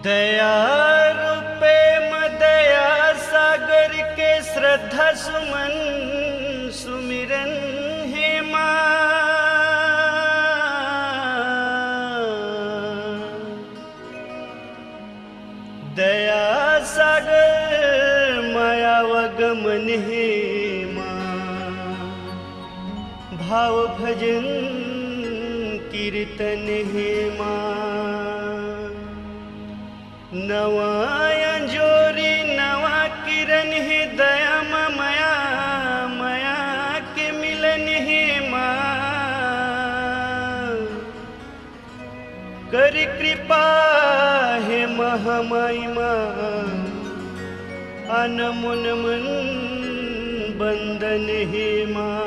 दया रूपे मदया सागर के श्रद्धा सुमन सुमिरन हे माँ। दया सागर माया वगमन हे माँ। भाव भजन कीर्तन हे माँ। नवा अंजोरी नवा किरण है दया मया मया के मिलन है माँ। कर कृपा है महामाई माँ। अनमुन मन बंदन है माँ।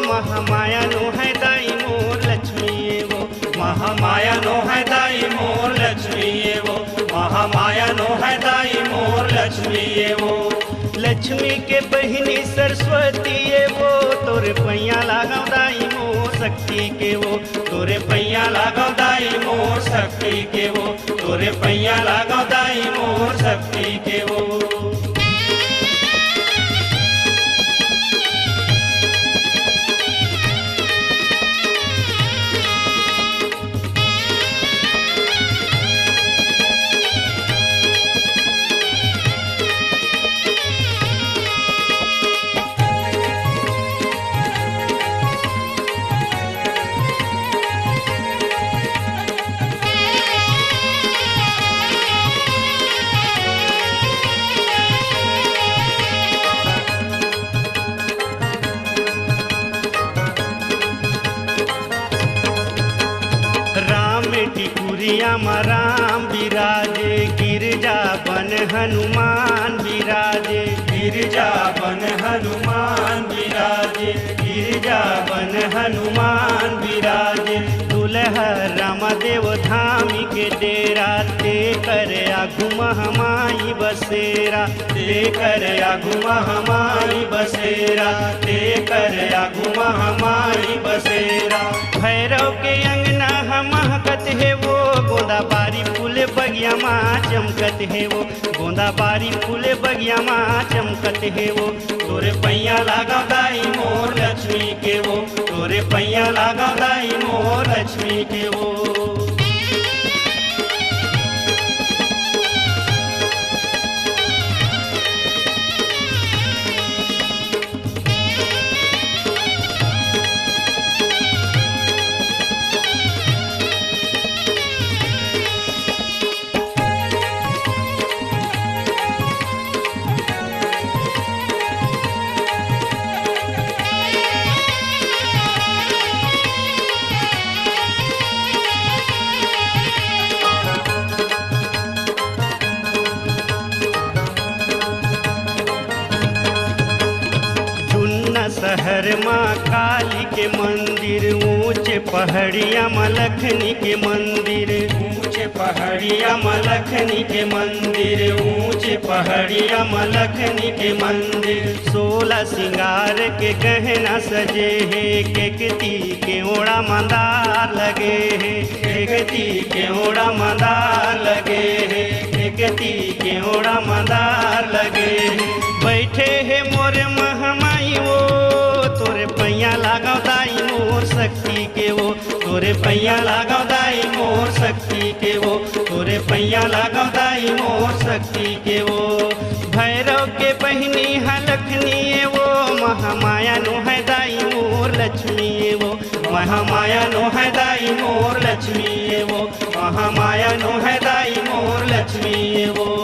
महामाया नो है दाई मोर लक्ष्मी ये वो। महामाया नो है दाई मोर लक्ष्मी ये वो। महामाया नो है दाई मोर लक्ष्मी ये वो। लक्ष्मी के बहिनी सरस्वती ये वो। तोरे पैया लगाओ दाई मोर शक्ति के वो। तोरे पैया लगाओ दाई मोर शक्ति के वो। तोरे पैया लगाओ दाई मोर शक्ति के वो। टिकुरिया में राम विराजे। गिरजा बन हनुमान विराजे। गिरजा बन हनुमान विराजे। गिरजा बन हनुमान विराजे। दुल्हा रामदेव धाम के डेरा ते कर आगू महामाई बसेरा। ते कर आगू महामाई बसेरा। ते कर आगू महामाई बसेरा। भैरव के अंगना महकत है वो। गोंदा बारी फूल बगिया माँ चमकत है वो। गोंदा बारी फूल बगिया माँ चमकत है वो। तोरे पैया लागा दाई मोर लक्ष्मी के वो। तोरे पैया लागा दाई मोर लक्ष्मी के वो। शहर माँ काली के मंदिर। ऊंचे पहाड़िया माँ लखनी के मंदिर। ऊंचे पहाड़िया माँ लखनी के मंदिर। ऊंचे पहाड़िया माँ लखनी के मंदिर। 16 सिंगार के गहना सजे है। केकती के ओड़ा मंदार लगे है। केकती के ओड़ा मंदार लगे है। केकती के ओड़ा मंदार लगे है। बैठे है मोरे महामाई वो। तोरे पैया लगाओ दाई मोर शक्ति के वो। तोरे पैया लगाओ दाई मोर शक्ति के वो। तोरे पैया लगाओ दाई मोर शक्ति के वो। भैरव के बहिनी है लखनी ये वो। महामाया नो है दाई मोर लक्ष्मी ये वो। महामाया नो है दाई मोर लक्ष्मी ये वो। महामाया नो है दाई मोर लक्ष्मी ये वो।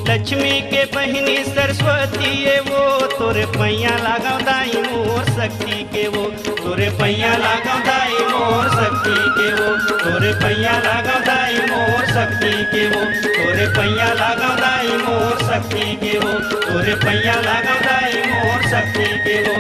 लक्ष्मी के बहिनी सरस्वती ये वो। तोरे पैया लगाओ दाई मोर मोर शक्ति के वो तोरे पैया लागो दाई मोर शक्ति के वो तोरे पैया लागो दाई मोर शक्ति के वो तोरे पैया लागो दाई मोर शक्ति के वो तोरे पैया लागो दाई मोर शक्ति के वो